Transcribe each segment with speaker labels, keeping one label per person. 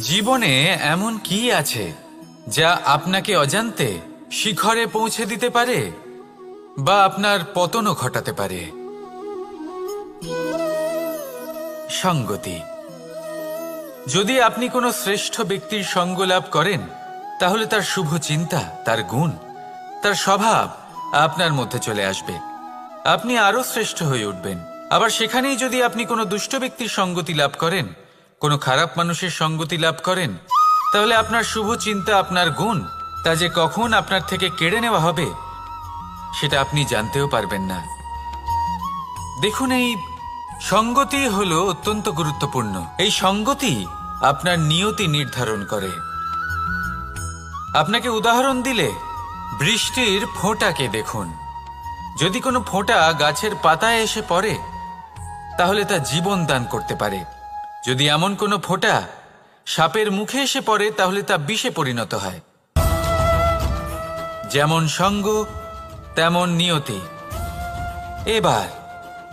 Speaker 1: জীবনে এমন কি আছে যা আপনাকে অজান্তে শিখরে পৌঁছে দিতে পারে বা আপনার পতনও ঘটাতে পারে? সঙ্গতি। যদি আপনি কোনো শ্রেষ্ঠ ব্যক্তির সঙ্গ লাভ করেন, তাহলে তার শুভ চিন্তা, তার গুণ, তার স্বভাব আপনার মধ্যে চলে আসবে। আপনি আরও শ্রেষ্ঠ হয়ে উঠবেন। আবার সেখানেই যদি আপনি কোনো দুষ্ট ব্যক্তির সঙ্গতি লাভ করেন, কোনো খারাপ মানুষের সঙ্গতি লাভ করেন, তাহলে আপনার শুভ চিন্তা, আপনার গুণ, তা যে কখন আপনার থেকে কেড়ে নেওয়া হবে সেটা আপনি জানতেও পারবেন না। দেখুন, এই সঙ্গতি হলো অত্যন্ত গুরুত্বপূর্ণ। এই সঙ্গতি আপনার নিয়তি নির্ধারণ করে। আপনাকে উদাহরণ দিলে, বৃষ্টির ফোঁটাকে দেখুন। যদি কোনো ফোঁটা গাছের পাতায় এসে পড়ে, তাহলে তা জীবন দান করতে পারে। যদি এমন কোনো ফোঁটা সাপের মুখে এসে পড়ে, তাহলে তা বিষে পরিণত হয়। যেমন সঙ্গ, তেমন নিয়তি। এবার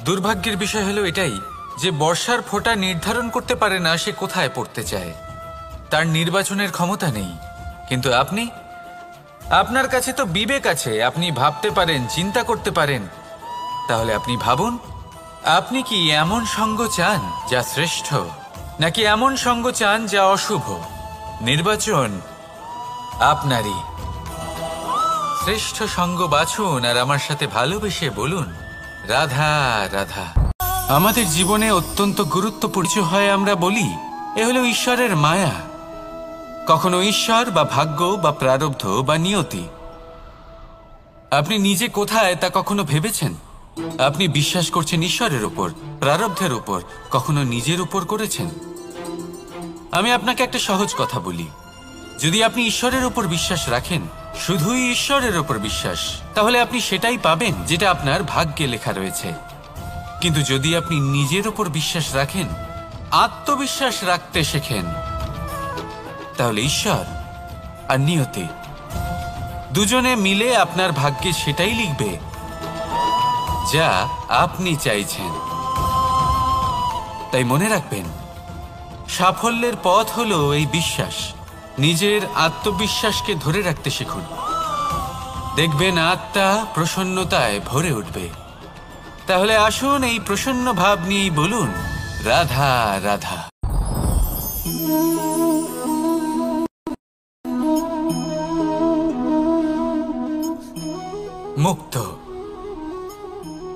Speaker 1: দুর্ভাগ্যের বিষয় হলো এটাই যে বর্ষার ফোঁটা নির্ধারণ করতে পারে না সে কোথায় পড়তে চায়। তার নির্বাচনের ক্ষমতা নেই। কিন্তু আপনার কাছে তো বিবেক আছে, আপনি ভাবতে পারেন, চিন্তা করতে পারেন। তাহলে আপনি ভাবুন, আপনি কি এমন সঙ্গ চান যা শ্রেষ্ঠ, নাকি এমন সঙ্গ চান যা অশুভ? নির্বাচন আপনারই। শ্রেষ্ঠ সঙ্গ বাছুন আর আমার সাথে ভালোবেসে বলুন, রাধা রাধা। আমাদের জীবনে অত্যন্ত গুরুত্বপূর্ণ হয় আমরা বলি, এ হলো ঈশ্বরের মায়া। কখনো ঈশ্বর বা ভাগ্য বা প্রারব্ধ বা নিয়তি। আপনি নিজে কোথায় তা কখনো ভেবেছেন? আপনি বিশ্বাস করছেন ঈশ্বরের উপর, প্রারব্ধের উপর, কখনো নিজের উপর করেছেন? আমি আপনাকে একটা সহজ কথা বলি, যদি আপনি ঈশ্বরের উপর বিশ্বাস রাখেন, শুধুই ঈশ্বরের উপর বিশ্বাস, তাহলে আপনি সেটাই পাবেন যেটা আপনার ভাগ্যে লেখা রয়েছে। কিন্তু যদি আপনি নিজের উপর বিশ্বাস রাখেন, আত্মবিশ্বাস রাখতে শেখেন, তাহলে ঈশ্বর আর নিয়তি দুজনে মিলে আপনার ভাগ্যে সেটাই লিখবে যা আপনি চাইছেন। তাই মনে রাখবেন, সাফল্যের পথ হলো এই বিশ্বাস। নিজের আত্মবিশ্বাসকে ধরে রাখতে শিখুন। দেখবেন আত্মা প্রসন্নতায় ভরে উঠবে। তাহলে আসুন এই প্রসন্ন ভাব নিয়েই বলুন, রাধা রাধা। মুক্ত।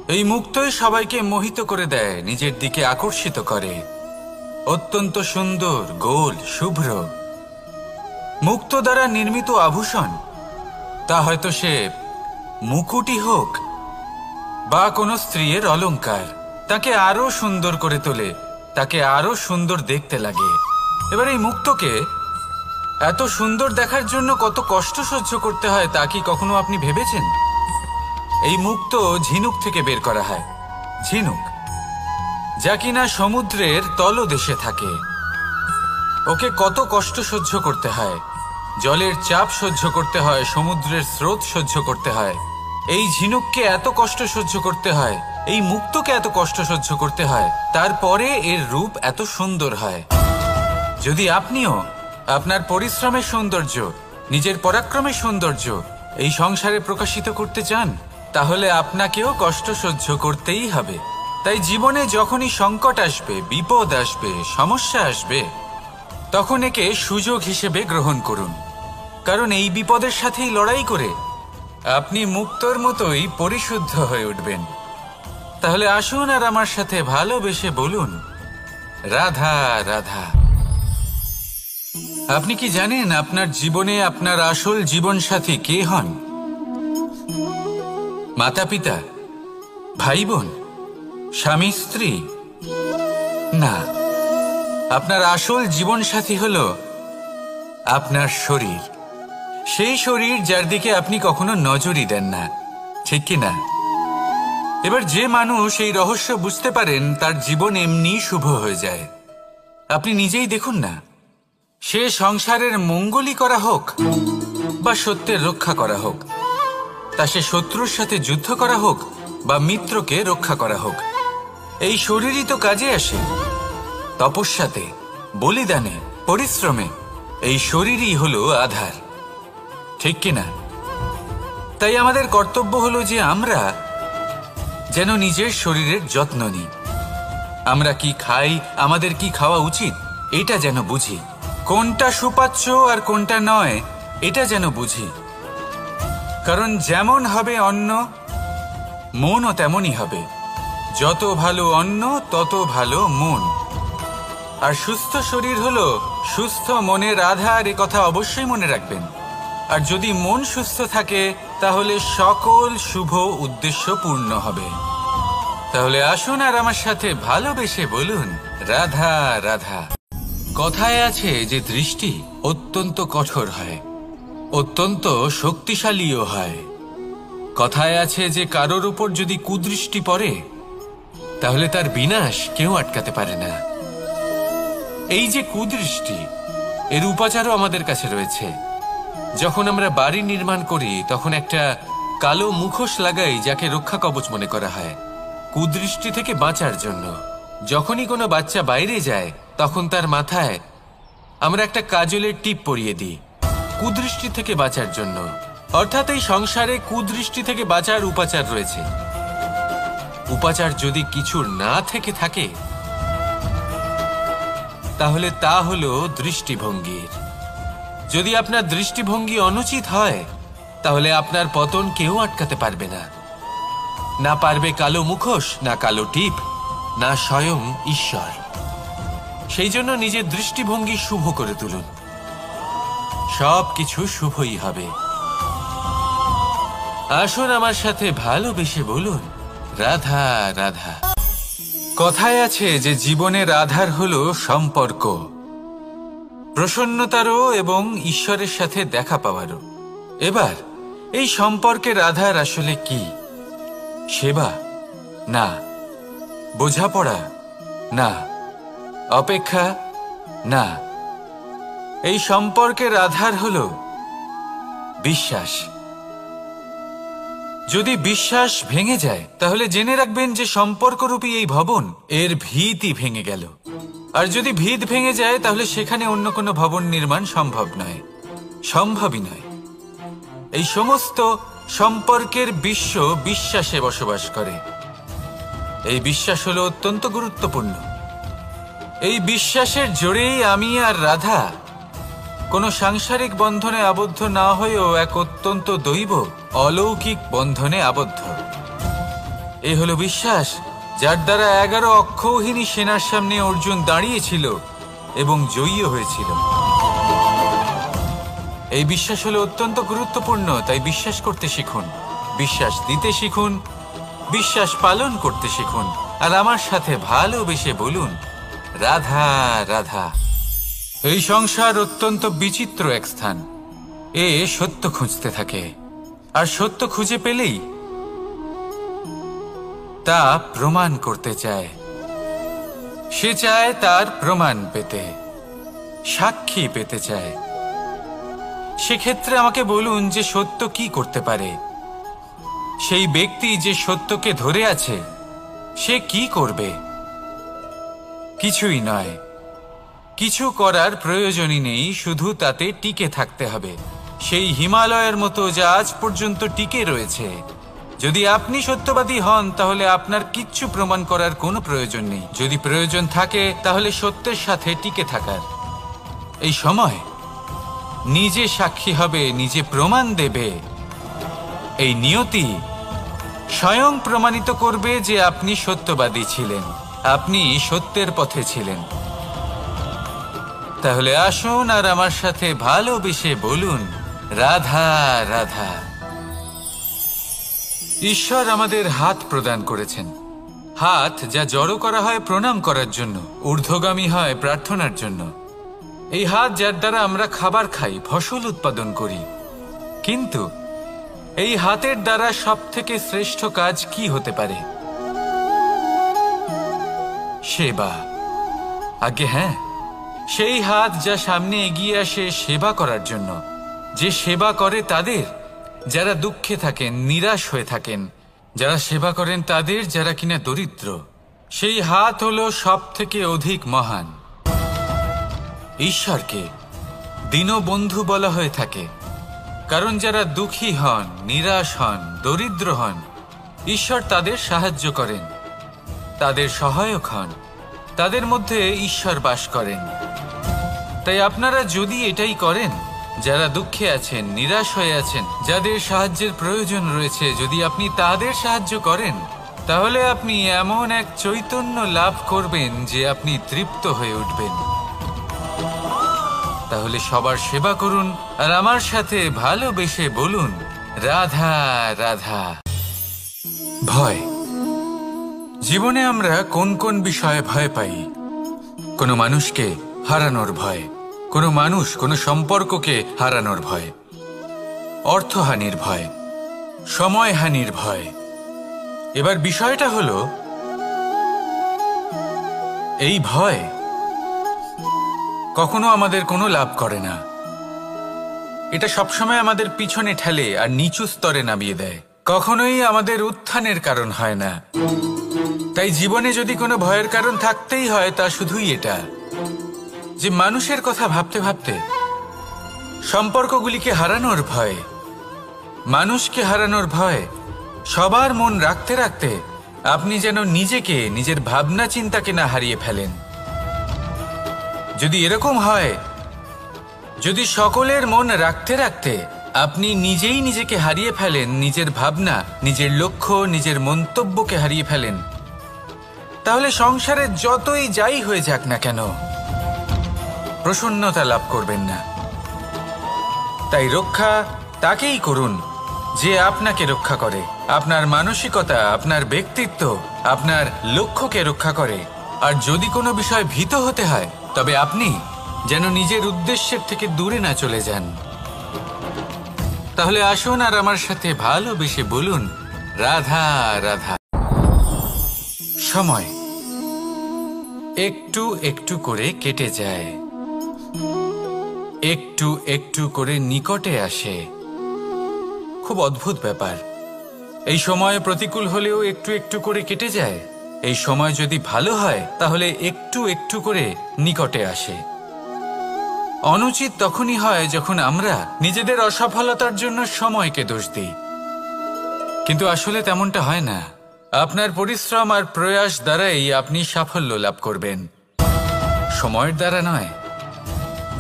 Speaker 1: এই মুক্তই সবাইকে মোহিত করে দেয়, নিজের দিকে আকর্ষিত করে। অত্যন্ত সুন্দর, গোল, শুভ্র। মুক্ত দ্বারা নির্মিত আভূষণ, তা হয়তো সে মুকুটই হোক বা কোনো স্ত্রীর অলংকার, তাকে আরো সুন্দর করে তোলে, তাকে আরো সুন্দর দেখতে লাগে। এবার এই মুক্তকে এত সুন্দর দেখার জন্য কত কষ্ট সহ্য করতে হয় তা কি কখনো আপনি ভেবেছেন? এই মুক্ত ঝিনুক থেকে বের করা হয়। ঝিনুক, যা কিনা সমুদ্রের তলদেশে থাকে। ওকে কত কষ্ট সহ্য করতে হয়, জলের চাপ সহ্য করতে হয়, সমুদ্রের স্রোত সহ্য করতে হয়। এই ঝিনুককে এত কষ্ট সহ্য করতে হয়, এই মুক্তকে এত কষ্ট সহ্য করতে হয়, তারপরে এর রূপ এত সুন্দর হয়। যদি আপনিও আপনার পরিশ্রমের সৌন্দর্য, নিজের পরাক্রমের সৌন্দর্য এই সংসারে প্রকাশিত করতে চান, তাহলে আপনাকেও কষ্ট সহ্য করতেই হবে। তাই জীবনে যখনই সংকট আসবে, বিপদ আসবে, সমস্যা আসবে, তখন একে সুযোগ হিসেবে গ্রহণ করুন। কারণ এই বিপদের সাথেই লড়াই করে আপনি মুক্তর মতোই পরিশুদ্ধ হয়ে উঠবেন। তাহলে আসুন আর আমার সাথে ভালোবেসে বলুন, রাধা রাধা। আপনি কি জানেন আপনার জীবনে আপনার আসল জীবনসাথী কে হন? মাতা পিতা, ভাই বোন, স্বামী স্ত্রী? না, আপনার আসল জীবনসাথী হলো আপনার শরীর। সেই শরীর যার দিকে আপনি কখনো নজরই দেন না, ঠিক কি না? এবার যে মানুষ এই রহস্য বুঝতে পারেন, তার জীবন এমনি শুভ হয়ে যায়। আপনি নিজেই দেখুন না, সে সংসারের মঙ্গলই করা হোক বা সত্যের রক্ষা করা হোক, তা সে শত্রুর সাথে যুদ্ধ করা হোক বা মিত্রকে রক্ষা করা হোক, এই শরীরই তো কাজে আসে। তপস্যাতে, বলিদানে, পরিশ্রমে। এই শরীরই হলো আধার, ঠিক কিনা? তাই আমাদের কর্তব্য হলো যে আমরা যেন নিজের শরীরের যত্ন নিই। আমরা কি খাই, আমাদের কি খাওয়া উচিত, এটা যেন বুঝি। কোনটা সুপাচ্য আর কোনটা নয়, এটা যেন বুঝি। কারণ যেমন হবে অন্ন, মনও তেমনই হবে। যত ভালো অন্ন তত ভালো মন। আর সুস্থ শরীর হলো সুস্থ মনের আধার, এ কথা অবশ্যই মনে রাখবেন। আর যদি মন সুস্থ থাকে তাহলে সকল শুভ উদ্দেশ্য পূর্ণ হবে। তাহলে আসুন আর আমার সাথে ভালোবেসে বলুন, রাধা রাধা। কথায় আছে যে দৃষ্টি অত্যন্ত কঠোর হয়, অত্যন্ত শক্তিশালীও হয়। কথায় আছে যে কারোর উপর যদি কুদৃষ্টি পড়ে তাহলে তার বিনাশ কেউ আটকাতে পারে না। এই যে কুদৃষ্টি, এর উপাচারও আমাদের কাছে রয়েছে। যখন আমরা বাড়ি নির্মাণ করি তখন একটা কালো মুখোশ লাগাই, যাকে রক্ষা কবচ মনে করা হয়, কুদৃষ্টি থেকে বাঁচার জন্য। যখনই কোনো বাচ্চা বাইরে যায় তখন তার মাথায় আমরা একটা কাজলের টিপ পরিয়ে দিই, কুদৃষ্টি থেকে বাঁচার জন্য। অর্থাৎ এই সংসারে কুদৃষ্টি থেকে বাঁচার উপাচার রয়েছে। উপাচার যদি কিছু না থেকে থাকে তাহলে তা হলো দৃষ্টিভঙ্গির। যদি আপনার দৃষ্টিভঙ্গি অনুচিত হয় তাহলে আপনার পতন কেউ আটকাতে পারবে না। না পারবে কালো মুখোশ, না কালো টিপ, না স্বয়ং ঈশ্বর। সেই জন্য নিজের দৃষ্টিভঙ্গি শুভ করে তুলুন, সব কিছু শুভই হবে। আসুন আমার সাথে ভালোবেসে বলুন, রাধা রাধা। কথায় আছে যে জীবনের আধার হলো সম্পর্ক, প্রসন্নতারও এবং ঈশ্বরের সাথে দেখা পাওয়ারও। এবার এই সম্পর্কের আধার আসলে কি? সেবা? না। বোঝাপড়া? না। অপেক্ষা? না। এই সম্পর্কের আধার হলো বিশ্বাস। যদি বিশ্বাস ভেঙে যায় তাহলে জেনে রাখবেন যে সম্পর্করূপী এই ভবন, এর ভিতই ভেঙে গেল। আর যদি ভিত ভেঙে যায় তাহলে সেখানে অন্য কোনো ভবন নির্মাণ সম্ভব নয়, সম্ভবই নয়। এই সমস্ত সম্পর্কের বিশ্ব বিশ্বাসে বসবাস করে। এই বিশ্বাস হলো অত্যন্ত গুরুত্বপূর্ণ। এই বিশ্বাসের জোরেই আমি আর রাধা কোনো সাংসারিক বন্ধনে আবদ্ধ না হয়েও এক অত্যন্ত দৈব অলৌকিক বন্ধনে আবদ্ধ। এ হলো বিশ্বাস, যার দ্বারা 11 অক্ষৌহিনী সেনার সামনে অর্জুন দাঁড়িয়েছিল এবং জয়ী হয়েছিল। এই বিশ্বাস হলো অত্যন্ত গুরুত্বপূর্ণ। তাই বিশ্বাস করতে শিখুন, বিশ্বাস দিতে শিখুন, বিশ্বাস পালন করতে শিখুন। আর আমার সাথে ভালোবেসে বলুন, রাধা রাধা। এই সংসার অত্যন্ত বিচিত্র এক স্থান। এ সত্য খুঁজতে থাকে, আর সত্য খুঁজে পেলেই তা প্রমাণ করতে চায়। সে চায় তার প্রমাণ পেতে, সাক্ষী পেতে চায়। সেক্ষেত্রে আমাকে বলুন যে সত্য কি করতে পারে? সেই ব্যক্তি যে সত্যকে ধরে আছে সে কি করবে? কিছুই নয়, কিছু করার প্রয়োজনই নেই, শুধু তাতে টিকে থাকতে হবে। সেই হিমালয়ের মতো যা আজ পর্যন্ত টিকে রয়েছে। যদি আপনি সত্যবাদী হন তাহলে আপনার কিচ্ছু প্রমাণ করার কোনো প্রয়োজন নেই। যদি প্রয়োজন থাকে তাহলে সত্যের সাথে টিকে থাকার। এই সময় নিজে সাক্ষী হবে, নিজে প্রমাণ দেবে। এই নিয়তি স্বয়ং প্রমাণিত করবে যে আপনি সত্যবাদী ছিলেন, আপনি সত্যের পথে ছিলেন। তাহলে আসুন আর আমার সাথে ভালোবেসে বলুন, রাধা রাধা। ঈশ্বর আমাদের হাত প্রদান করেছেন। হাত যা জড়ো করা হয় প্রণাম করার জন্য, ঊর্ধ্বগামী হয় প্রার্থনার জন্য। এই হাত যার দ্বারা আমরা খাবার খাই, ফসল উৎপাদন করি। কিন্তু এই হাতের দ্বারা সবথেকে শ্রেষ্ঠ কাজ কি হতে পারে? সেবা। আগে হ্যাঁ, সেই হাত যা সামনে এগিয়ে আসে সেবা করার জন্য, যে সেবা করে তাদের যারা দুঃখে থাকেন, নিরাশ হয়ে থাকেন, যারা সেবা করেন তাদের যারা কিনা দরিদ্র। সেই হাত হলো সব থেকে অধিক মহান। ঈশ্বরকে দীনবন্ধু বলা হয়ে থাকে, কারণ যারা দুঃখী হন, নিরাশ হন, দরিদ্র হন, ঈশ্বর তাদের সাহায্য করেন, তাদের সহায়ক হন, তাদের মধ্যে ঈশ্বর বাস করেন। তাই আপনারা যদি এটাই করেন, যারা দুঃখে আছেন, নিরাশ হয়ে আছেন, যাদের সাহায্যের প্রয়োজন রয়েছে, যদি আপনি তাদের সাহায্য করেন, তাহলে আপনি এমন এক চৈতন্য লাভ করবেন যে আপনি তৃপ্ত হয়ে উঠবেন। তাহলে সবার সেবা করুন আর আমার সাথে ভালোবেসে বলুন, রাধা রাধা। ভয়। জীবনে আমরা কোন কোন বিষয়ে ভয় পাই? কোনো মানুষকে হারানোর ভয়, কোনো মানুষ, কোনো সম্পর্ককে হারানোর ভয়, অর্থহানির ভয়, সময়হানির ভয়। এবার বিষয়টা হলো, এই ভয় কখনো আমাদের কোনো লাভ করে না। এটা সবসময় আমাদের পিছনে ঠেলে আর নিচু স্তরে নামিয়ে দেয়, কখনোই আমাদের উত্থানের কারণ হয় না। তাই জীবনে যদি কোনো ভয়ের কারণ থাকতেই হয়, তা শুধুই এটা যে মানুষের কথা ভাবতে ভাবতে, সম্পর্কগুলিকে হারানোর ভয়, মানুষকে হারানোর ভয়, সবার মন রাখতে রাখতে আপনি যেন নিজেকে, নিজের ভাবনা চিন্তাকে না হারিয়ে ফেলেন। যদি এরকম হয়, যদি সকলের মন রাখতে রাখতে আপনি নিজেই নিজেকে হারিয়ে ফেলেন, নিজের ভাবনা, নিজের লক্ষ্য, নিজের মন্তব্যকে হারিয়ে ফেলেন, তাহলে সংসারে যতই যাই হয়ে যাক না কেন, প্রসন্নতা লাভ করবেন না। তাই রক্ষা তাকেই করুন যে আপনাকে রক্ষা করে, আপনার মানসিকতা, আপনার ব্যক্তিত্ব, আপনার লক্ষ্যকে রক্ষা করে। আর যদি কোনো বিষয় ভীত হতে হয়, তবে আপনি যেন নিজের উদ্দেশ্যের থেকে দূরে না চলে যান। তাহলে আসুন আর আমার সাথে ভালোবেসে বলুন, রাধা রাধা। সময় একটু একটু করে কেটে যায়, একটু একটু করে নিকটে আসে। খুব অদ্ভুত ব্যাপার। এই সময় প্রতিকূল হলেও একটু একটু করে কেটে যায়। এই সময় যদি ভালো হয়, তাহলে একটু একটু করে নিকটে আসে। অনুচিত তখনই হয় যখন আমরা নিজেদের অসফলতার জন্য সময়কে দোষ দিই, কিন্তু আসলে তেমনটা হয় না। আপনার পরিশ্রম আর প্রয়াস দ্বারাই আপনি সাফল্য লাভ করবেন, সময়ের দ্বারা নয়।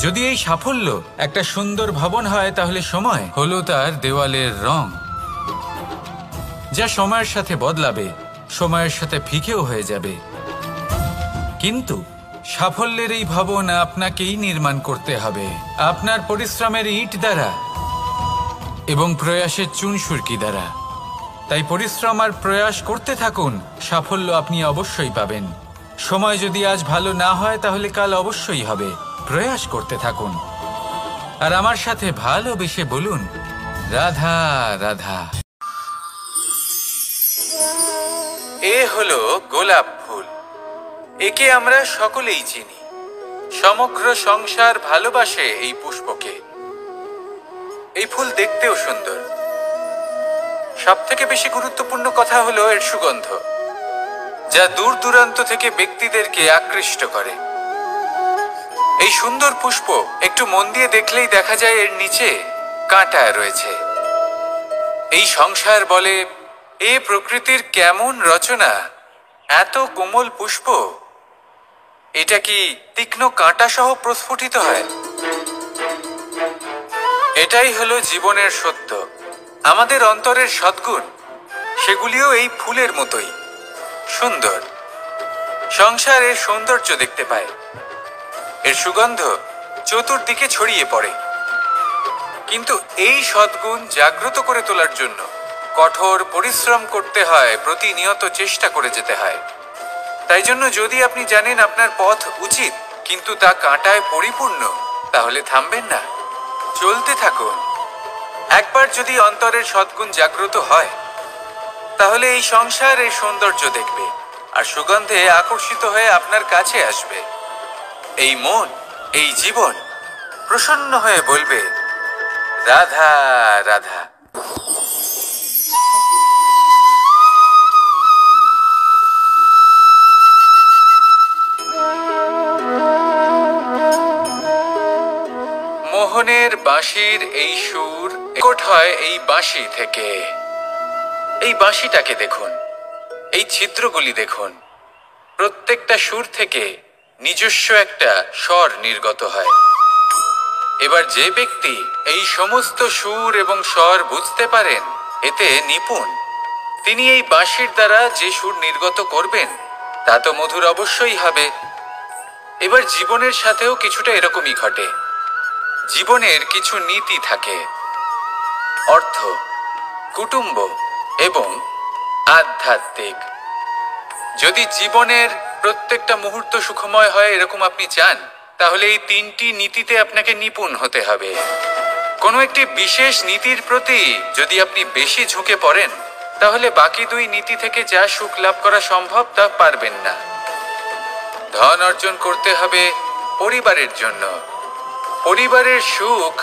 Speaker 1: যদি এই সাফল্য একটা সুন্দর ভবন হয়, তাহলে সময় হলো তার দেওয়ালের রং, যা সময়ের সাথে বদলাবে, সময়ের সাথে ফিকেও হয়ে যাবে। কিন্তু সাফল্যের এই ভবন আপনাকেই নির্মাণ করতে হবে, আপনার পরিশ্রমের ইট দ্বারা এবং প্রয়াসের চুনসুরকি দ্বারা। তাই পরিশ্রম আর প্রয়াস করতে থাকুন, সাফল্য আপনি অবশ্যই পাবেন। সময় যদি আজ ভালো না হয়, তাহলে কাল অবশ্যই হবে। প্রয়াস করতে থাকুন আর আমার সাথে ভালোবেসে বলুন, রাধা রাধা। এ হলো গোলাপ ফুল। একে আমরা সকলেই চিনি। সমগ্র সংসার ভালোবাসে এই পুষ্পকে। এই ফুল দেখতেও সুন্দর। সবথেকে বেশি গুরুত্বপূর্ণ কথা হলো এর সুগন্ধ, যা দূর দূরান্ত থেকে ব্যক্তিদেরকে আকৃষ্ট করে। এই সুন্দর পুষ্প একটু মন দিয়ে দেখলেই দেখা যায় এর নিচে কাঁটা রয়েছে। এই সংসার বলে, এ প্রকৃতির কেমন রচনা, এত কোমল পুষ্প, এটা কি তীক্ষ্ণ কাঁটা সহ প্রস্ফুটিত হয়? এটাই হলো জীবনের সত্য। আমাদের অন্তরের সদ্গুণ, সেগুলিও এই ফুলের মতোই সুন্দর। সংসার এর সৌন্দর্য দেখতে পায়, এর সুগন্ধ চতুর্দিকে ছড়িয়ে পড়ে। কিন্তু এই সদ্গুণ জাগ্রত করে তোলার জন্য কঠোর পরিশ্রম করতে হয়, প্রতিনিয়ত চেষ্টা করে যেতে হয়। তাই জন্য যদি আপনি জানেন আপনার পথ উচিত, কিন্তু তা কাঁটায় পরিপূর্ণ, তাহলে থামবেন না, চলতে থাকুন। একবার যদি অন্তরের সদ্গুণ জাগ্রত হয়, তাহলে এই সংসার এর সৌন্দর্য দেখবে আর সুগন্ধে আকর্ষিত হয়ে আপনার কাছে আসবে। এই মন, এই জীবন প্রসন্ন হয়ে বলবে, রাধা রাধা। মোহনের বাঁশির এই সুর রেকর্ড হয় এই বাঁশি থেকে। এই বাঁশিটাকে দেখুন, এই ছিদ্রগুলি দেখুন, প্রত্যেকটা সুর থেকে নিজস্ব একটা স্বর নির্গত হয়। এবার যে ব্যক্তি এই সমস্ত সুর এবং স্বর বুঝতে পারেন, এতে নিপুণ, তিনি এই বাঁশির দ্বারা যে সুর নির্গত করবেন তা তো মধুর অবশ্যই হবে। এবার জীবনের সাথেও কিছুটা এরকমই ঘটে। জীবনের কিছু নীতি থাকে, অর্থ, কুটুম্ব এবং আধ্যাত্মিক। যদি জীবনের প্রত্যেকটা মুহূর্ত সুখময় হয় এরকম আপনি চান, তাহলে এই তিনটি নীতিতে আপনাকে নিপুণ হতে হবে। কোনো একটি বিশেষ নীতির প্রতি যদি আপনি বেশি ঝুঁকে পড়েন, তাহলে বাকি দুই নীতি থেকে যা সুখ লাভ করা সম্ভব তা পারবেন না। ধন অর্জন করতে হবে পরিবারের জন্য, পরিবারের সুখ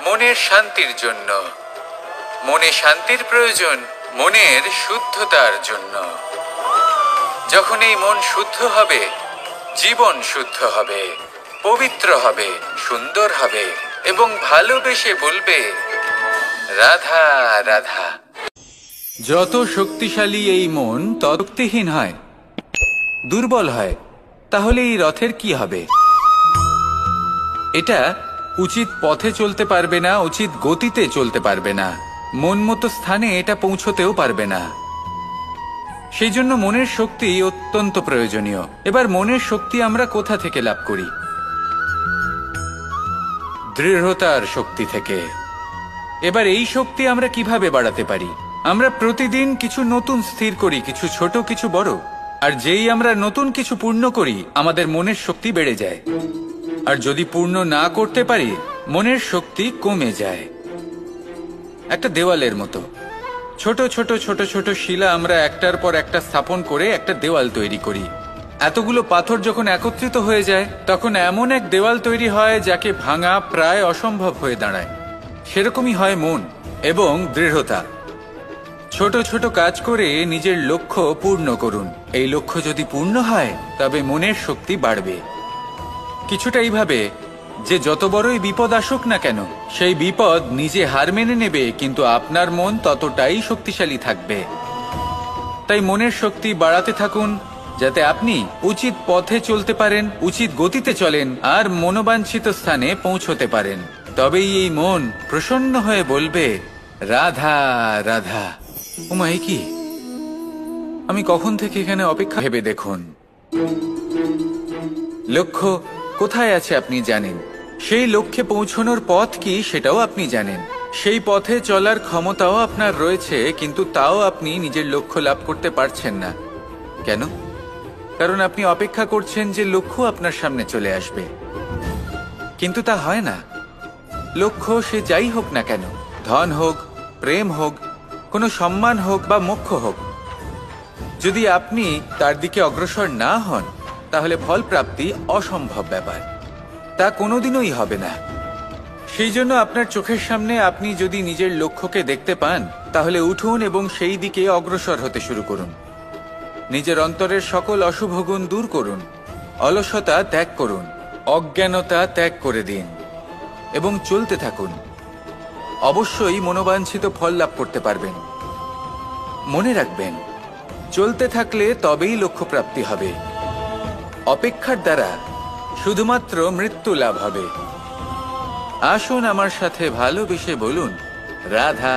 Speaker 1: মনের শান্তির জন্য, মনে শান্তির প্রয়োজন মনের শুদ্ধতার জন্য। যখন এই মন শুদ্ধ হবে, জীবন শুদ্ধ হবে, পবিত্র হবে, সুন্দর হবে এবং ভালোবেসে বলবে রাধা রাধা। যত শক্তিশালী এই মন তত শক্তিহীন হয়, দুর্বল হয়। তাহলে এই রথের কি হবে? এটা উচিত পথে চলতে পারবে না, উচিত গতিতে চলতে পারবে না, মন মতো স্থানে এটা পৌঁছতেও পারবে না। সেই জন্য মনের শক্তি অত্যন্ত প্রয়োজনীয়। এবার মনের শক্তি আমরা কোথা থেকে লাভ করি? দৃঢ়তার শক্তি থেকে। এবার এই শক্তি আমরা কিভাবে বাড়াতে পারি? আমরা প্রতিদিন কিছু নতুন স্থির করি, কিছু ছোট কিছু বড়। আর যেই আমরা নতুন কিছু পূর্ণ করি, আমাদের মনের শক্তি বেড়ে যায়। আর যদি পূর্ণ না করতে পারি, মনের শক্তি কমে যায়। একটা দেওয়ালের মতো ছোট ছোট ছোট ছোট শিলা আমরা একটার পর একটা স্থাপন করে একটা দেওয়াল তৈরি করি। এতগুলো পাথর যখন একত্রিত হয়ে যায়, তখন এমন এক দেওয়াল তৈরি হয় যাকে ভাঙা প্রায় অসম্ভব হয়ে দাঁড়ায়। সেরকমই হয় মন এবং দৃঢ়তা। ছোট ছোট কাজ করে নিজের লক্ষ্য পূর্ণ করুন। এই লক্ষ্য যদি পূর্ণ হয়, তবে মনের শক্তি বাড়বে। কিছুটা এইভাবে যে যত বড়ই বিপদ আসুক না কেন, সেই বিপদ নিজে হার মেনে নেবে, কিন্তু আপনার মন ততটাই শক্তিশালী থাকবে। তাই মনের শক্তি বাড়াতে থাকুন, যাতে আপনি উচিত পথে চলতে পারেন, উচিত গতিতে চলেন আর মনোবাঞ্ছিত স্থানে পৌঁছতে পারেন। তবেই এই মন প্রসন্ন হয়ে বলবে রাধা রাধা। ওমাই কি, আমি কখন থেকে এখানে অপেক্ষা। ভেবে দেখুন, লক্ষ্য কোথায় আছে আপনি জানেন, সেই লক্ষ্যে পৌঁছানোর পথ কি সেটাও আপনি জানেন, সেই পথে চলার ক্ষমতাও আপনার রয়েছে, কিন্তু তাও আপনি নিজের লক্ষ্য লাভ করতে পারছেন না। কেন? কারণ আপনি অপেক্ষা করছেন যে লক্ষ্য আপনার সামনে চলে আসবে, কিন্তু তা হয় না। লক্ষ্য সে যাই হোক না কেন, ধন হোক, প্রেম হোক, কোনো সম্মান হোক বা মোক্ষ হোক, যদি আপনি তার দিকে অগ্রসর না হন, তাহলে ফল প্রাপ্তি অসম্ভব ব্যাপার, তা কোনোদিনই হবে না। সেই জন্য আপনার চোখের সামনে আপনি যদি নিজের লক্ষ্যকে দেখতে পান, তাহলে উঠুন এবং সেই দিকে অগ্রসর হতে শুরু করুন। নিজের অন্তরের সকল অশুভ গুণ দূর করুন, অলসতা ত্যাগ করুন, অজ্ঞানতা ত্যাগ করে দিন এবং চলতে থাকুন। অবশ্যই মনোবাঞ্ছিত ফল লাভ করতে পারবেন। মনে রাখবেন, চলতে থাকলে তবেই লক্ষ্য প্রাপ্তি হবে। অপেক্ষার দ্বারা শুধুমাত্র মৃত্যু লাভ হবে। আসুন আমার সাথে ভালোবেসে বলুন রাধা।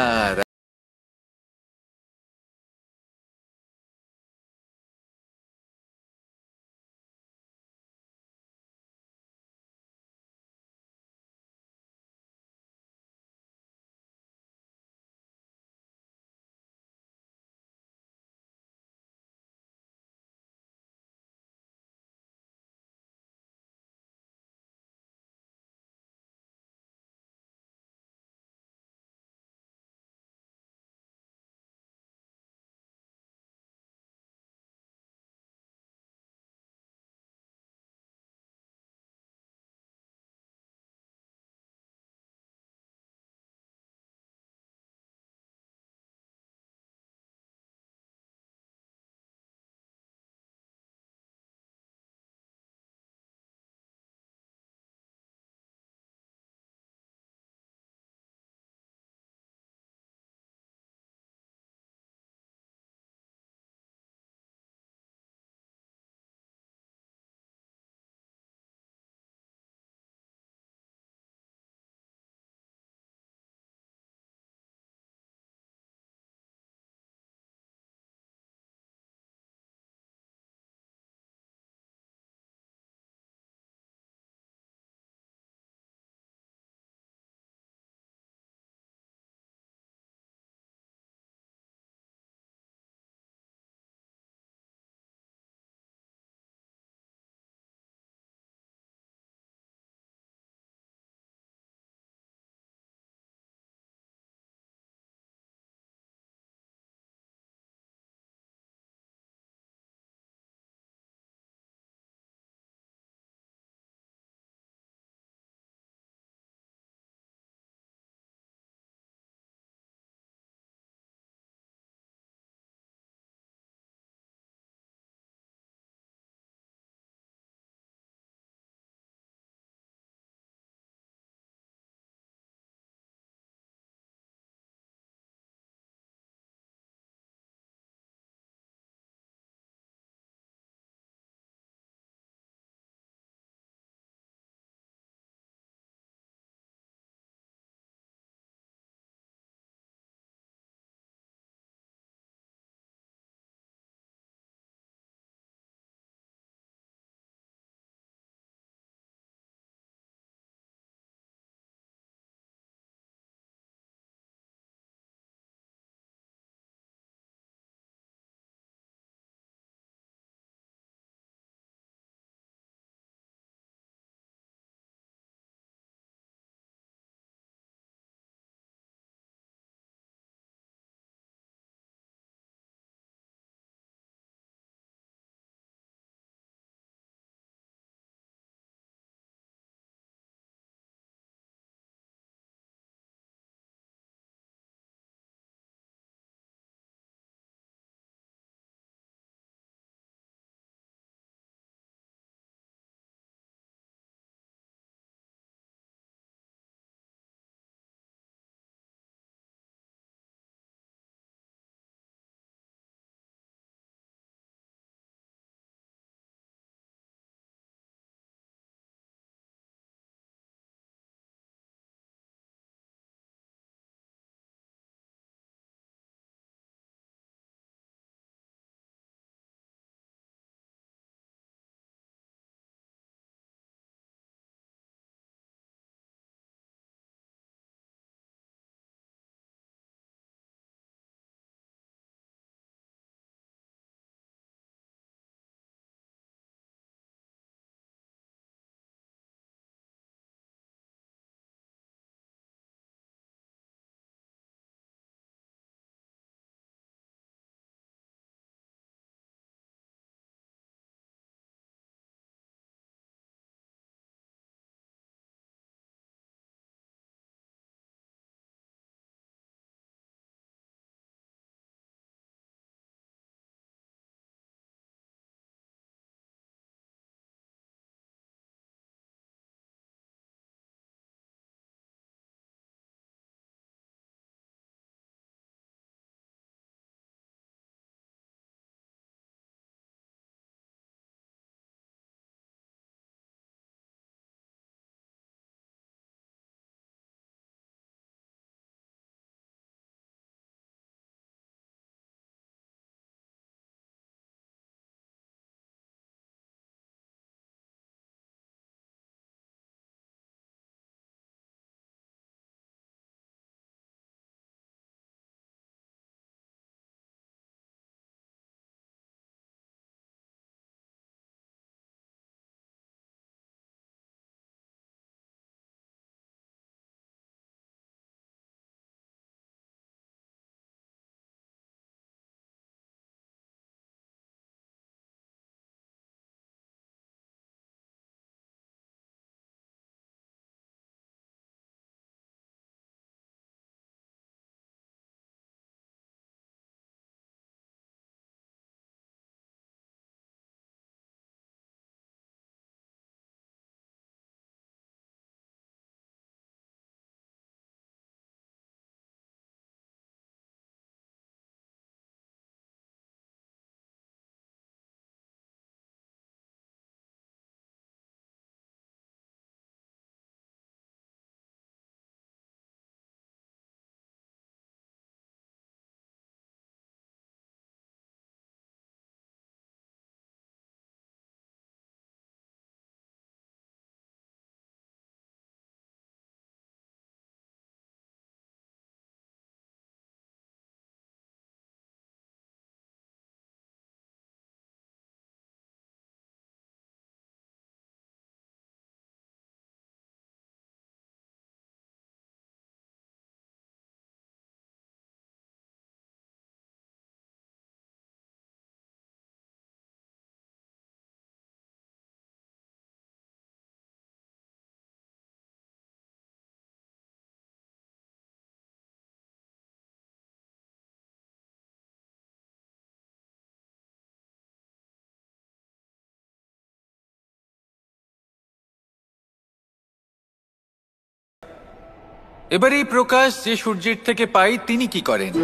Speaker 1: এবার এই প্রকাশ যে সূর্যের থেকে পাই তিনি কি করেন?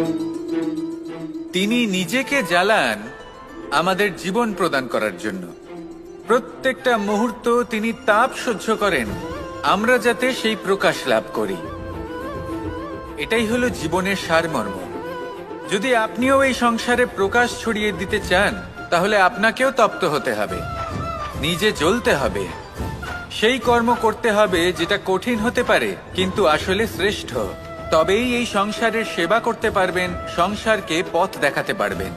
Speaker 1: তিনি নিজেকে জ্বালান আমাদের জীবন প্রদান করার জন্য। প্রত্যেকটা মুহূর্ত তিনি তাপ সহ্য করেন আমরা যাতে সেই প্রকাশ লাভ করি। এটাই হলো জীবনের সারমর্ম। যদি আপনিও এই সংসারে প্রকাশ ছড়িয়ে দিতে চান তাহলে আপনাকেও তপ্ত হতে হবে, নিজে জ্বলতে হবে, সেই কর্ম করতে হবে যেটা কঠিন হতে পারে কিন্তু আসলে শ্রেষ্ঠ। তবেই এই সংসারের সেবা করতে পারবেন, সংসারকে পথ দেখাতে পারবেন।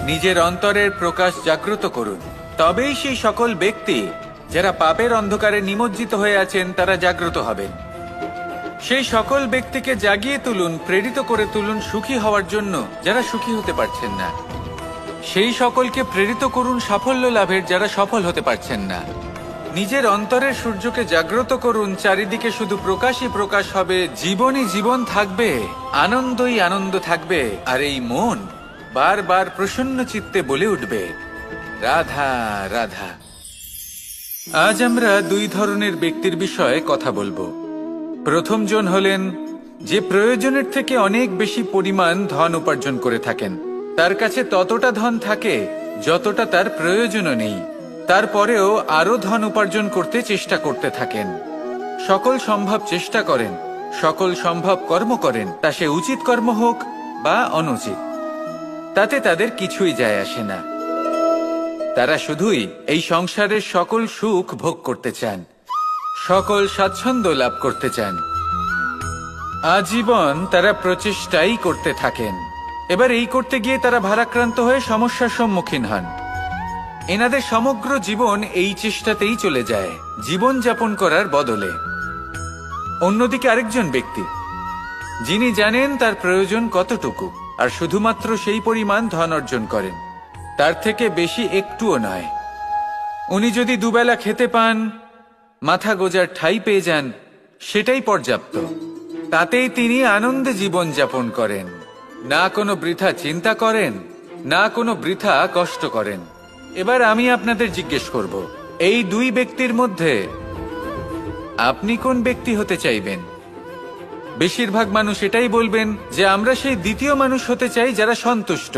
Speaker 1: নিজের অন্তরের প্রকাশ জাগ্রত করুন, তবেই সেই সকল ব্যক্তি যারা পাপের অন্ধকারে নিমজ্জিত হয়ে আছেন তারা জাগ্রত হবেন। সেই সকল ব্যক্তিকে জাগিয়ে তুলুন, প্রেরিত করে তুলুন সুখী হওয়ার জন্য যারা সুখী হতে পারছেন না। সেই সকলকে প্রেরিত করুন সাফল্য লাভের যারা সফল হতে পারছেন না। নিজের অন্তরের সূর্যকে জাগ্রত করুন, চারিদিকে শুধু প্রকাশই প্রকাশ হবে, জীবনই জীবন থাকবে, আনন্দই আনন্দ থাকবে, আর এই মন বারবার প্রসন্ন চিত্তে বলে উঠবে রাধা রাধা। আজ আমরা দুই ধরনের ব্যক্তির বিষয়ে কথা বলবো। প্রথম জন হলেন যে প্রয়োজনের থেকে অনেক বেশি পরিমাণ ধন উপার্জন করে থাকেন। তার কাছে ততটা ধন থাকে যতটা তার প্রয়োজনও নেই, তারপরেও আরো ধন উপার্জন করতে চেষ্টা করতে থাকেন। সকল সম্ভব চেষ্টা করেন, সকল সম্ভব কর্ম করেন, তা সে উচিত কর্ম হোক বা অনুচিত, তাতে তাদের কিছুই যায় আসে না। তারা শুধুই এই সংসারের সকল সুখ ভোগ করতে চান, সকল স্বাচ্ছন্দ্য লাভ করতে চান। আজীবন তারা প্রচেষ্টাই করতে থাকেন। এবার এই করতে গিয়ে তারা ভারাক্রান্ত হয়ে সমস্যার সম্মুখীন হন। এনাদের সমগ্র জীবন এই চেষ্টাতেই চলে যায় জীবন যাপন করার বদলে। অন্যদিকে আরেকজন ব্যক্তি যিনি জানেন তার প্রয়োজন কতটুকু আর শুধুমাত্র সেই পরিমাণ ধন অর্জন করেন, তার থেকে বেশি একটুও নয়। উনি যদি দুবেলা খেতে পান, মাথা গোজার ঠাঁই পেয়ে যান, সেটাই পর্যাপ্ত। তাতেই তিনি আনন্দে জীবন যাপন করেন, না কোনো বৃথা চিন্তা করেন, না কোনো বৃথা কষ্ট করেন। এবার আমি আপনাদের জিজ্ঞেস করব, এই দুই ব্যক্তির মধ্যে আপনি কোন ব্যক্তি হতে চাইবেন? বেশিরভাগ মানুষ এটাই বলবেন যে আমরা সেই দ্বিতীয় মানুষ হতে চাই যারা সন্তুষ্ট।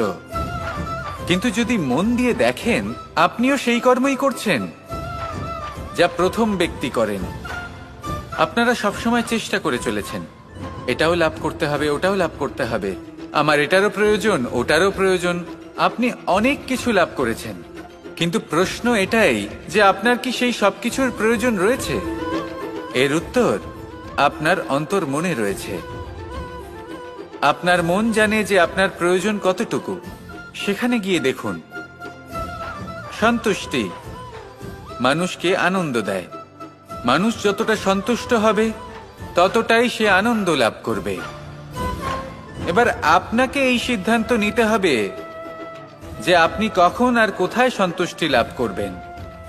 Speaker 1: কিন্তু যদি মন দিয়ে দেখেন আপনিও সেই কর্মই করছেন যা প্রথম ব্যক্তি করেন। আপনারা সবসময় চেষ্টা করে চলেছেন, এটাও লাভ করতে হবে, ওটাও লাভ করতে হবে, আমার এটারও প্রয়োজন, ওটারও প্রয়োজন। আপনি অনেক কিছু লাভ করেছেন, কিন্তু প্রশ্ন এটাই যে আপনার কি সেই সবকিছুর প্রয়োজন রয়েছে? এর উত্তর আপনার অন্তর মনে রয়েছে। আপনার মন জানে যে আপনার প্রয়োজন কতটুকু। সেখানে গিয়ে দেখুন। সন্তুষ্টি মানুষকে আনন্দ দেয়। মানুষ যতটা সন্তুষ্ট হবে ততটাই সে আনন্দ লাভ করবে। এবার আপনাকে এই সিদ্ধান্ত নিতে হবে যে আপনি কখন আর কোথায় সন্তুষ্টি লাভ করবেন,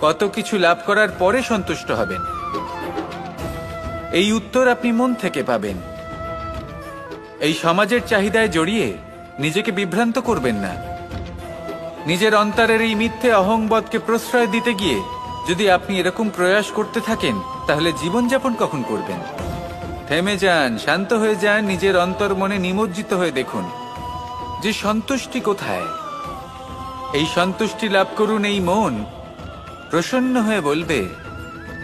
Speaker 1: কত কিছু লাভ করার পরে সন্তুষ্ট হবেন। এই উত্তর আপনি মন থেকে পাবেন। এই সমাজের চাহিদায় জড়িয়ে নিজেকে বিভ্রান্ত করবেন না। নিজের অন্তরের এই মিথ্যে অহংবোধকে প্রশ্রয় দিতে গিয়ে যদি আপনি এরকম প্রয়াস করতে থাকেন তাহলে জীবনযাপন কখন করবেন? থেমে যান, শান্ত হয়ে যান, নিজের অন্তর মনে নিমজ্জিত হয়ে দেখুন যে সন্তুষ্টি কোথায়। এই সন্তুষ্টি লাভ করুন। এই মন প্রসন্ন হয়ে বলবে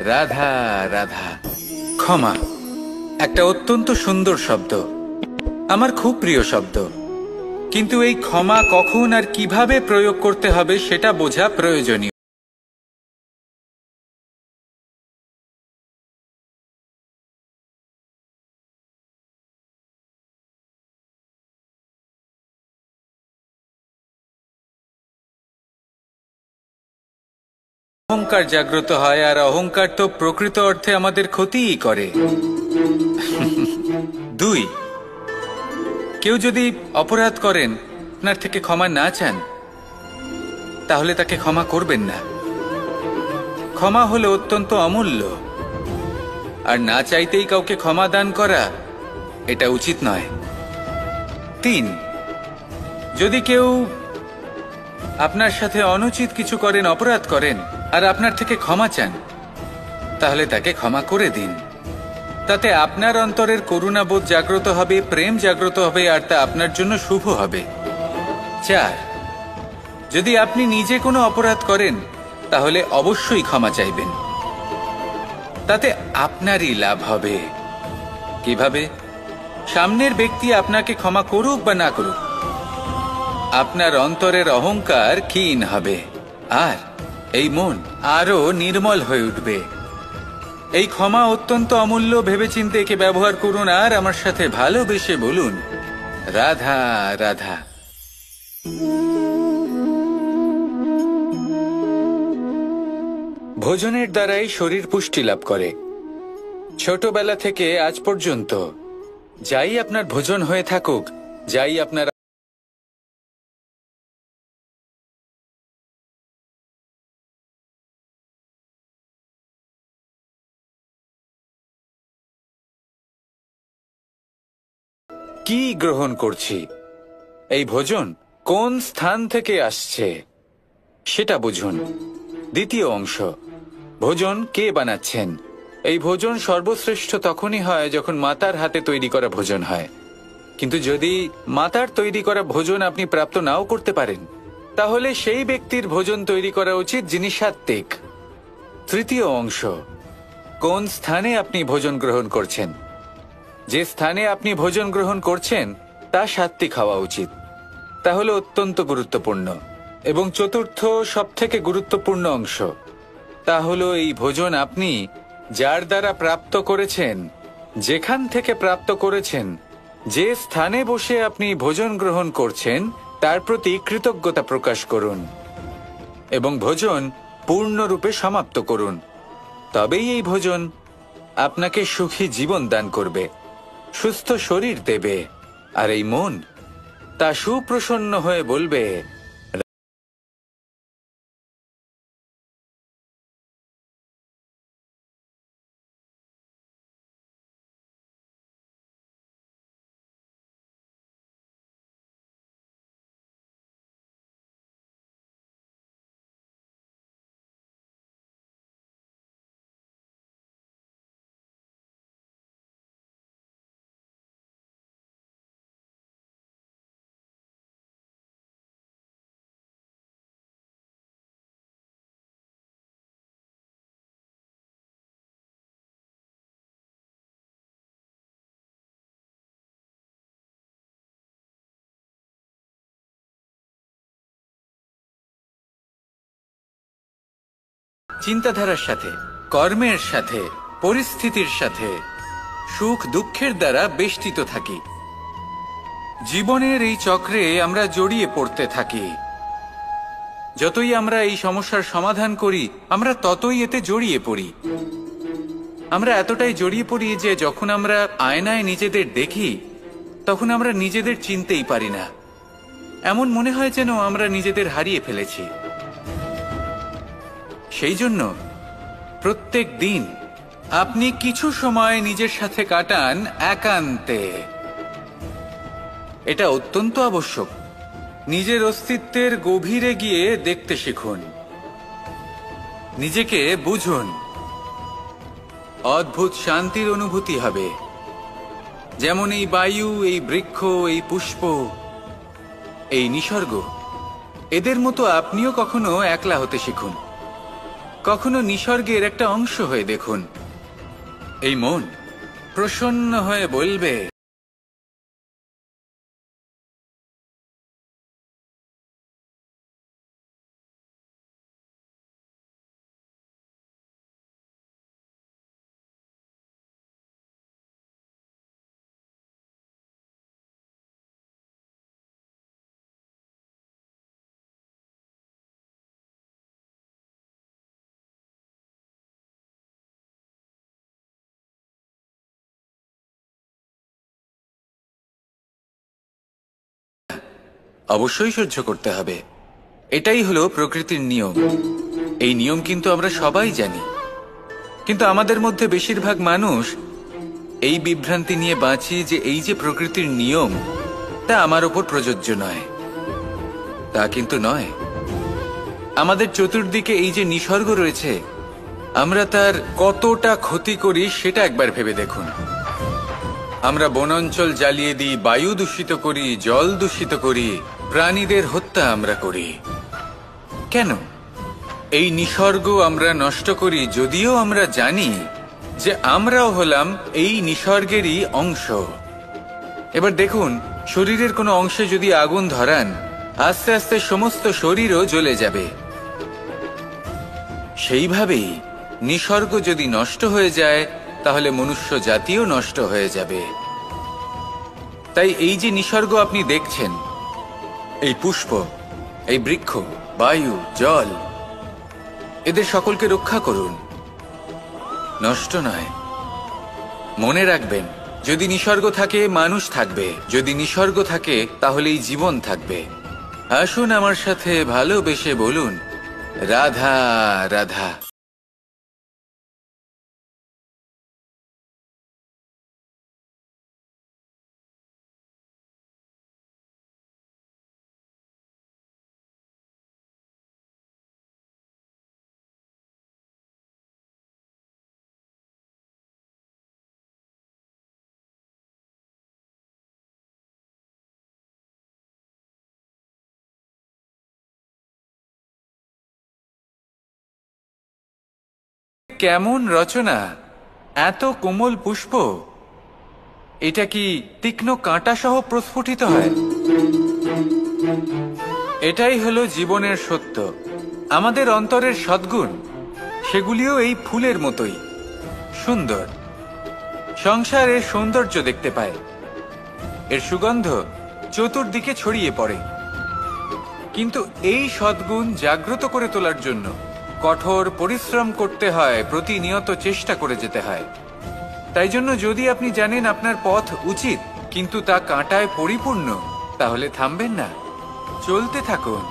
Speaker 1: রাধা রাধা। ক্ষমা একটা অত্যন্ত সুন্দর শব্দ, আমার খুব প্রিয় শব্দ, কিন্তু এই ক্ষমা কখন আর কিভাবে প্রয়োগ করতে হবে সেটা বোঝা প্রয়োজনীয়। অহংকার জাগ্রত হয়, আর অহংকার তো প্রকৃত অর্থে আমাদের ক্ষতিই করে। 2, কেউ যদি অপরাধ করেন আপনার থেকে ক্ষমা না চান তাহলে তাকে ক্ষমা করবেন না। ক্ষমা হলো অত্যন্ত অমূল্য, আর না চাইতেই কাউকে ক্ষমা দান করা এটা উচিত নয়। 3, যদি কেউ আপনার সাথে অনুচিত কিছু করেন, অপরাধ করেন, আর আপনার থেকে ক্ষমা চান তাহলে তাকে ক্ষমা করে দিন। তাতে আপনার অন্তরের করুণাবোধ জাগ্রত হবে, প্রেম জাগ্রত হবে, আর তা আপনার জন্য শুভ হবে। 4, যদি আপনি নিজে কোনো অপরাধ করেন তাহলে অবশ্যই ক্ষমা চাইবেন, তাতে আপনারই লাভ হবে। কিভাবে? সামনের ব্যক্তি আপনাকে ক্ষমা করুক বা না করুক, আপনার অন্তরের অহংকার ক্ষীণ হবে, আর এই মন আরো নির্মল হয়ে উঠবে। এই ক্ষমা অত্যন্ত অমূল্য, ভেবেচিন্তে একে ব্যবহার করুন আর আমার সাথে ভালোবেসে বলুন, রাধা রাধা। ভোজনের দ্বারাই শরীর পুষ্টি লাভ করে। ছোটবেলা থেকে আজ পর্যন্ত যাই আপনার ভোজন হয়ে থাকুক, যাই আপনার কি গ্রহণ করছি, এই ভোজন কোন স্থান থেকে আসছে সেটা বুঝুন। দ্বিতীয় অংশ, ভোজন কে বানাচ্ছেন। এই ভোজন সর্বশ্রেষ্ঠ তখনই হয় যখন মাতার হাতে তৈরি করা ভোজন হয়। কিন্তু যদি মাতার তৈরি করা ভোজন আপনি প্রাপ্ত নাও করতে পারেন, তাহলে সেই ব্যক্তির ভোজন তৈরি করা উচিত যিনি সাত্ত্বিক। তৃতীয় অংশ, কোন স্থানে আপনি ভোজন গ্রহণ করছেন। যে স্থানে আপনি ভোজন গ্রহণ করছেন তা সাত্ত্বিক হওয়া উচিত। তাহলে অত্যন্ত গুরুত্বপূর্ণ। এবং চতুর্থ সবথেকে গুরুত্বপূর্ণ অংশ, তা হলো এই ভোজন আপনি যার দ্বারা প্রাপ্ত করেছেন, যেখান থেকে প্রাপ্ত করেছেন, যে স্থানে বসে আপনি ভোজন গ্রহণ করছেন তার প্রতি কৃতজ্ঞতা প্রকাশ করুন এবং ভোজন পূর্ণরূপে সমাপ্ত করুন। তবেই এই ভোজন আপনাকে সুখী জীবন দান করবে, সুস্থ শরীর দেবে, আর এই মন তা সুপ্রসন্ন হয়ে বলবে, চিন্তাধারার সাথে, কর্মের সাথে, পরিস্থিতির সাথে, সুখ দুঃখের দ্বারা বেষ্টিত থাকি। জীবনের এই চক্রে আমরা জড়িয়ে পড়তে থাকি। যতই আমরা এই সমস্যার সমাধান করি, আমরা ততই এতে জড়িয়ে পড়ি। আমরা এতটাই জড়িয়ে পড়ি যে যখন আমরা আয়নায় নিজেদের দেখি তখন আমরা নিজেদের চিনতেই পারি না। এমন মনে হয় যেন আমরা নিজেদের হারিয়ে ফেলেছি। সেই জন্য প্রত্যেক দিন আপনি কিছু সময় নিজের সাথে কাটান একান্তে। এটা অত্যন্ত আবশ্যক। নিজের অস্তিত্বের গভীরে গিয়ে দেখতে শিখুন, নিজেকে বুঝুন। অদ্ভুত শান্তির অনুভূতি হবে। যেমন এই বায়ু, এই বৃক্ষ, এই পুষ্প, এই নিসর্গ, এদের মতো আপনিও কখনো একলা হতে শিখুন। কখনো নিসর্গের একটা অংশ হয়ে দেখুন। এই মন প্রসন্ন হয়ে বলবে, অবশ্যই সহ্য করতে হবে। এটাই হলো প্রকৃতির নিয়ম। এই নিয়ম কিন্তু আমরা সবাই জানি, কিন্তু আমাদের মধ্যে বেশিরভাগ মানুষ এই বিভ্রান্তি নিয়ে বাঁচি যে এই যে প্রকৃতির নিয়ম তা আমার ওপর প্রযোজ্য নয়। তা কিন্তু নয়। আমাদের চতুর্দিকে এই যে নিসর্গ রয়েছে, আমরা তার কতটা ক্ষতি করি সেটা একবার ভেবে দেখুন। আমরা বনাঞ্চল জ্বালিয়ে দিই, বায়ু দূষিত করি, জল দূষিত করি, প্রাণীদের হত্যা আমরা করি। কেন? এই নিসর্গ আমরা নষ্ট করি, যদিও আমরা জানি যে আমরাও হলাম এই নিসর্গেরই অংশ। এবার দেখুন, শরীরের কোনো অংশে যদি আগুন ধরান, আস্তে আস্তে সমস্ত শরীরও জ্বলে যাবে। সেইভাবেই নিসর্গ যদি নষ্ট হয়ে যায়, তাহলে মনুষ্য জাতিও নষ্ট হয়ে যাবে। তাই এই যে নিসর্গ আপনি দেখছেন, এই পুষ্প, এই বৃক্ষ, বায়ু, জল, এদের সকলকে রক্ষা করুন, নষ্ট নয়। মনে রাখবেন, যদি নিসর্গ থাকে মানুষ থাকবে, যদি নিসর্গ থাকে তাহলেই জীবন থাকবে। আসুন আমার সাথে ভালোবেসে বলুন, রাধা রাধা। কেমন রচনা, এত কোমল পুষ্প, এটা কি তীক্ষ্ণ কাঁটা সহ প্রস্ফুটিত হয়? এটাই হলো জীবনের সত্য। আমাদের অন্তরের সদ্গুণ, সেগুলিও এই ফুলের মতোই সুন্দর। সংসার এর সৌন্দর্য দেখতে পায়, এর সুগন্ধ চতুর্দিকে ছড়িয়ে পড়ে। কিন্তু এই সদ্গুণ জাগ্রত করে তোলার জন্য কঠোর পরিশ্রম করতে হয়, প্রতিনিয়ত চেষ্টা করে যেতে হয়। তাই জন্য যদি আপনি জানেন আপনার পথ উচিত কিন্তু তা কাঁটায় পরিপূর্ণ, তাহলে থামবেন না, চলতে থাকুন।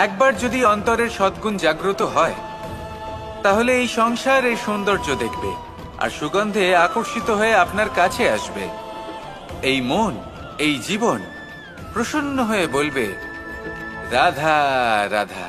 Speaker 1: একবার যদি অন্তরের সদ্গুণ জাগ্রত হয়, তাহলে এই সংসার এই সৌন্দর্য দেখবে আর সুগন্ধে আকর্ষিত হয়ে আপনার কাছে আসবে। এই মন, এই জীবন প্রসন্ন হয়ে বলবে, রাধা রাধা।